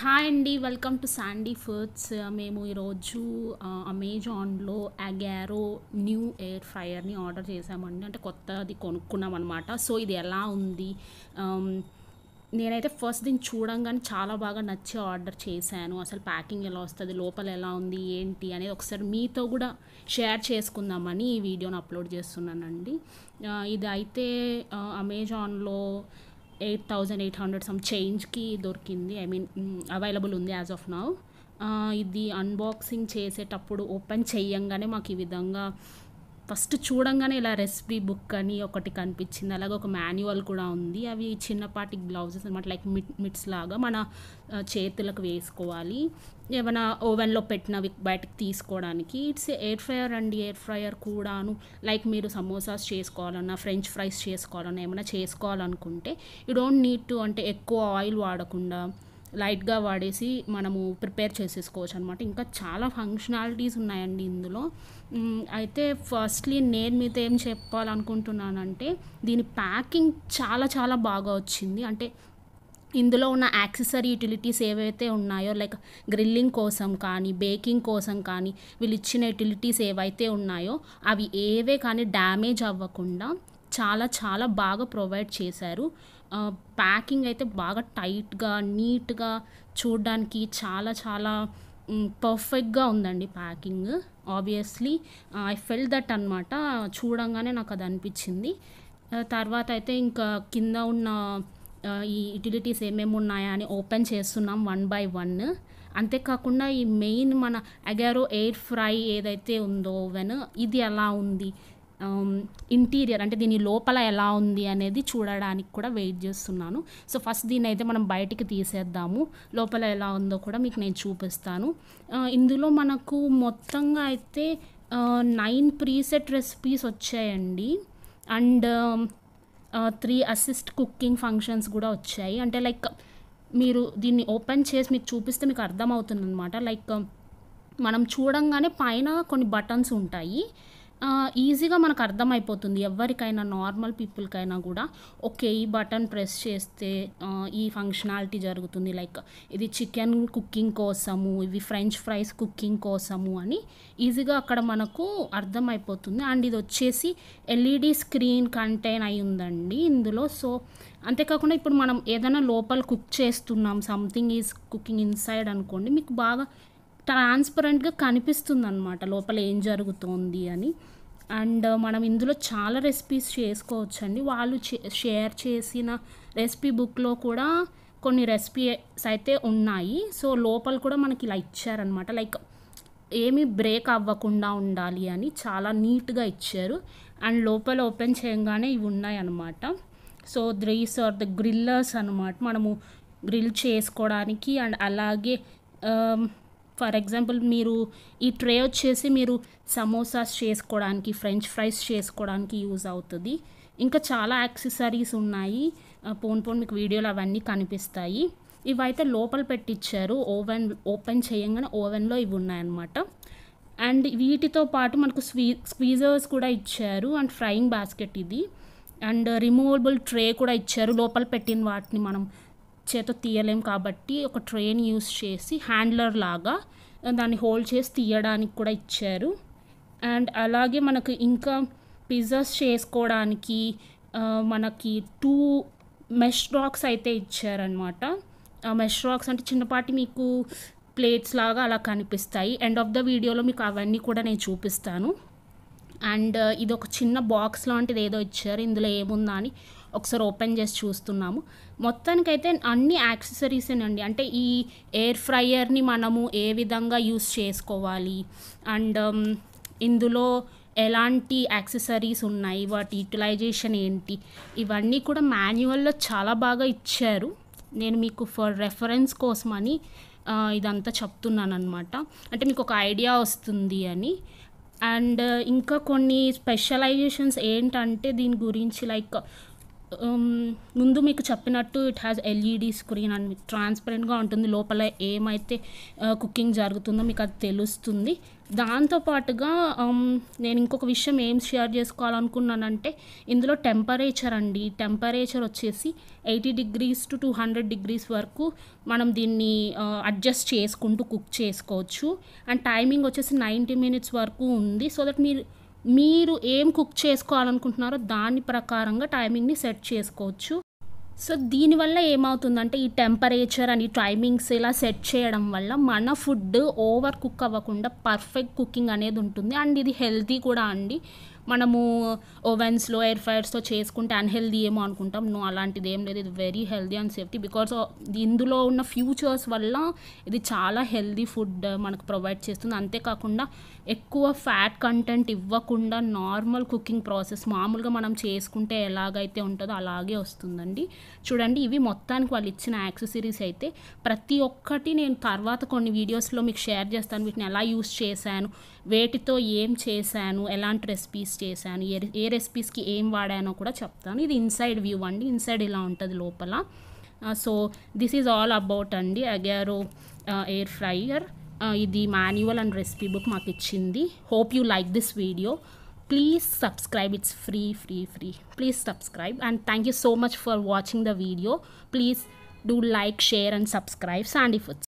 Hi అండి, welcome to Sandy foods. మేము ఈరోజు అమెజాన్లో అగారో న్యూ ఎయిర్ ఫ్రైయర్ని ఆర్డర్ చేసామండి. అంటే కొత్తది కొనుక్కున్నాం అనమాట. సో ఇది ఎలా ఉంది, ఆమ్, నేనైతే ఫస్ట్ దీన్ని చూడంగానే చాలా బాగా నచ్చి ఆర్డర్ చేశాను. అసలు ప్యాకింగ్ ఎలా వస్తుంది, లోపల ఎలా ఉంది, ఏంటి అనేది ఒకసారి మీతో కూడా షేర్ చేసుకుందామని ఈ వీడియోని అప్లోడ్ చేస్తున్నానండి. ఇది అయితే అమెజాన్లో 8,800 సమ్ చేంజ్కి దొరికింది. ఐ మీన్ అవైలబుల్ ఉంది యాజ్ ఆఫ్ నౌ. ఇది అన్బాక్సింగ్ చేసేటప్పుడు ఓపెన్ చెయ్యంగానే మాకు ఈ విధంగా ఫస్ట్ చూడంగానే ఇలా రెసిపీ బుక్ అని ఒకటి కనిపించింది. అలాగే ఒక మాన్యువల్ కూడా ఉంది. అవి చిన్నపాటి గ్లౌజెస్ అనమాట, లైక్ మిట్స్ లాగా మన చేతులకు వేసుకోవాలి, ఏమైనా ఓవెన్లో పెట్టినవి బయటకు తీసుకోవడానికి. ఇట్స్ ఎయిర్ ఫ్రైయర్ అండి. ఎయిర్ ఫ్రైయర్ కూడాను లైక్ మీరు సమోసాస్ చేసుకోవాలన్నా, ఫ్రెంచ్ ఫ్రైస్ చేసుకోవాలన్నా, ఏమైనా చేసుకోవాలనుకుంటే యూ డోంట్ నీడ్ టు, అంటే ఎక్కువ ఆయిల్ వాడకుండా లైట్గా వాడేసి మనము ప్రిపేర్ చేసేసుకోవచ్చు అనమాట. ఇంకా చాలా ఫంక్షనాలిటీస్ ఉన్నాయండి ఇందులో. అయితే ఫస్ట్లీ నేను మీతో ఏం చెప్పాలనుకుంటున్నానంటే, దీని ప్యాకింగ్ చాలా చాలా బాగా వచ్చింది. అంటే ఇందులో ఉన్న యాక్సెసరీ యుటిలిటీస్ ఏవైతే ఉన్నాయో, లైక్ గ్రిల్లింగ్ కోసం కానీ, బేకింగ్ కోసం కానీ, వీళ్ళు ఇచ్చిన యుటిలిటీస్ ఏవైతే ఉన్నాయో అవి ఏవే కానీ డ్యామేజ్ అవ్వకుండా చాలా చాలా బాగా ప్రొవైడ్ చేశారు. ప్యాకింగ్ అయితే బాగా టైట్గా, నీట్గా, చూడడానికి చాలా చాలా పర్ఫెక్ట్గా ఉందండి packing. Obviously I fell that అనమాట. చూడంగానే నాకు అది అనిపించింది. తర్వాత అయితే ఇంకా కింద ఉన్న ఈ యుటిలిటీస్ ఏమేమి ఉన్నాయా అని ఓపెన్ చేస్తున్నాం వన్ బై వన్. అంతేకాకుండా ఈ మెయిన్ మన అగారో ఎయిర్ ఫ్రై ఏదైతే ఉందో ఓవెన్, ఇది ఎలా ఉంది, ఇంటీరియర్ అంటే దీని లోపల ఎలా ఉంది అనేది చూడడానికి కూడా వెయిట్ చేస్తున్నాను. సో ఫస్ట్ దీన్ని అయితే మనం బయటికి తీసేద్దాము, లోపల ఎలా ఉందో కూడా మీకు నేను చూపిస్తాను. ఇందులో మనకు మొత్తంగా అయితే 9 ప్రీసెట్ రెసిపీస్ వచ్చాయండి. అండ్ 3 అసిస్ట్ కుకింగ్ ఫంక్షన్స్ కూడా వచ్చాయి. అంటే లైక్ మీరు దీన్ని ఓపెన్ చేసి మీకు చూపిస్తే మీకు అర్థమవుతుంది అనమాట. లైక్ మనం చూడంగానే పైన కొన్ని బటన్స్ ఉంటాయి. ఈజీగా మనకు అర్థమైపోతుంది ఎవరికైనా, నార్మల్ పీపుల్కైనా కూడా. ఓకే, ఈ బటన్ ప్రెస్ చేస్తే ఈ ఫంక్షనాలిటీ జరుగుతుంది, లైక్ ఇది చికెన్ కుకింగ్ కోసము, ఇవి ఫ్రెంచ్ ఫ్రైస్ కుకింగ్ కోసము అని ఈజీగా అక్కడ మనకు అర్థమైపోతుంది. అండ్ ఇది వచ్చేసి ఎల్ఈడి స్క్రీన్ కంటైన్ అయి ఉందండి ఇందులో. సో అంతేకాకుండా ఇప్పుడు మనం ఏదైనా లోపల కుక్ చేస్తున్నాం, సంథింగ్ ఈజ్ కుకింగ్ ఇన్సైడ్ అనుకోండి, మీకు బాగా ట్రాన్స్పరెంట్గా కనిపిస్తుంది అనమాట లోపల ఏం జరుగుతోంది అని. అండ్ మనం ఇందులో చాలా రెసిపీస్ చేసుకోవచ్చండి. వాళ్ళు షేర్ చేసిన రెసిపీ బుక్లో కూడా కొన్ని రెసిపీస్ అయితే ఉన్నాయి. సో లోపల కూడా మనకి ఇలా ఇచ్చారనమాట, లైక్ ఏమీ బ్రేక్ అవ్వకుండా ఉండాలి అని చాలా నీట్గా ఇచ్చారు. అండ్ లోపల ఓపెన్ చేయగానే ఇవి ఉన్నాయి అన్నమాట. సో దీస్ ఆర్ ద గ్రిల్లర్స్ అనమాట, మనము గ్రిల్ చేసుకోవడానికి. అండ్ అలాగే ఫర్ ఎగ్జాంపుల్ మీరు ఈ ట్రే వచ్చేసి మీరు సమోసాస్ చేసుకోవడానికి, ఫ్రెంచ్ ఫ్రైస్ చేసుకోవడానికి యూజ్ అవుతుంది. ఇంకా చాలా యాక్సెసరీస్ ఉన్నాయి. పోన్ మీకు వీడియోలో అవన్నీ కనిపిస్తాయి. ఇవైతే లోపల పెట్టించారు. ఓవెన్ ఓపెన్ చేయంగానే ఓవెన్లో ఇవి ఉన్నాయన్నమాట. అండ్ వీటితో పాటు మనకు స్క్వీజర్స్ కూడా ఇచ్చారు. అండ్ ఫ్రైయింగ్ బాస్కెట్ ఇది. అండ్ రిమూవబుల్ ట్రే కూడా ఇచ్చారు. లోపల పెట్టిన వాటిని మనం చేతో తీయలేం కాబట్టి ఒక ట్రేని యూస్ చేసి హ్యాండ్లర్ లాగా దాన్ని హోల్డ్ చేసి తీయడానికి కూడా ఇచ్చారు. అండ్ అలాగే మనకు ఇంకా పిజ్జాస్ చేసుకోవడానికి మనకి 2 మెష్ రాక్స్ అయితే ఇచ్చారనమాట. మెష్ రాక్స్ అంటే చిన్నపాటి మీకు ప్లేట్స్ లాగా అలా కనిపిస్తాయి. ఎండ్ ఆఫ్ ద వీడియోలో మీకు అవన్నీ కూడా నేను చూపిస్తాను. అండ్ ఇది ఒక చిన్న బాక్స్ లాంటిది ఏదో ఇచ్చారు. ఇందులో ఏముందా అని ఒకసారి ఓపెన్ చేసి చూస్తున్నాము. మొత్తానికైతే అన్ని యాక్సెసరీసేనండి. అంటే ఈ ఎయిర్ ఫ్రైయర్ని మనము ఏ విధంగా యూస్ చేసుకోవాలి, అండ్ ఇందులో ఎలాంటి యాక్సెసరీస్ ఉన్నాయి, వాటి యూటిలైజేషన్ ఏంటి, ఇవన్నీ కూడా మాన్యువల్లో చాలా బాగా ఇచ్చారు. నేను మీకు ఫర్ రెఫరెన్స్ కోసమని ఇదంతా చెప్తున్నాను అనమాట. అంటే మీకు ఒక ఐడియా వస్తుంది అని. అండ్ ఇంకా కొన్ని స్పెషలైజేషన్స్ ఏంటంటే దీని గురించి, లైక్ ముందు మీకు చెప్పినట్టు it has LED screen and ట్రాన్స్పరెంట్గా ఉంటుంది. లోపల ఏమైతే కుకింగ్ జరుగుతుందో మీకు అది తెలుస్తుంది. దాంతోపాటుగా నేను ఇంకొక విషయం ఏం షేర్ చేసుకోవాలనుకున్నానంటే, ఇందులో టెంపరేచర్ అండి. టెంపరేచర్ వచ్చేసి 80 degrees to 200 degrees వరకు మనం దీన్ని అడ్జస్ట్ చేసుకుంటూ కుక్ చేసుకోవచ్చు. అండ్ టైమింగ్ వచ్చేసి 90 minutes వరకు ఉంది. సో దట్ మీరు ఏం కుక్ చేసుకోవాలనుకుంటున్నారో దాని ప్రకారంగా టైమింగ్ని సెట్ చేసుకోవచ్చు. సో దీనివల్ల ఏమవుతుందంటే, ఈ టెంపరేచర్ అండ్ ఈ టైమింగ్స్ ఇలా సెట్ చేయడం వల్ల మన ఫుడ్ ఓవర్ కుక్ అవ్వకుండా పర్ఫెక్ట్ కుకింగ్ అనేది ఉంటుంది. అండ్ ఇది హెల్తీ కూడా అండి. మనము ఓవెన్స్లో ఎయిర్ ఫ్రైయర్స్తో చేసుకుంటే అన్హెల్దీ ఏమో అనుకుంటాం. నో, అలాంటిది ఏం లేదు. ఇది very healthy and safety. Because ఇందులో ఉన్న ఫ్యూచర్స్ వల్ల ఇది చాలా హెల్దీ ఫుడ్ మనకు ప్రొవైడ్ చేస్తుంది. అంతేకాకుండా ఎక్కువ ఫ్యాట్ కంటెంట్ ఇవ్వకుండా నార్మల్ కుకింగ్ ప్రాసెస్ మామూలుగా మనం చేసుకుంటే ఎలాగైతే ఉంటుందో అలాగే వస్తుందండి. చూడండి, ఇవి మొత్తానికి వాళ్ళు ఇచ్చిన యాక్సెసరీస్ అయితే. ప్రతి ఒక్కటి నేను తర్వాత కొన్ని వీడియోస్లో మీకు షేర్ చేస్తాను. వీటిని ఎలా యూస్ చేశాను, వేటితో ఏం చేశాను, ఎలాంటి రెసిపీస్ చేశాను, ఏ రెసిపీస్కి ఏం వాడానో కూడా చెప్తాను. ఇది ఇన్సైడ్ వ్యూ అండి. ఇన్సైడ్ ఇలా ఉంటుంది లోపల. So this is all about అండి అగారో ఎయిర్ ఫ్రైయర్. ఇది మాన్యువల్ అండ్ రెసిపీ బుక్ మాకు ఇచ్చింది. Hope you like this video. Please subscribe. It's free. Please subscribe, and thank you so much for watching the video. Please do like, share and subscribe Sandy Foods.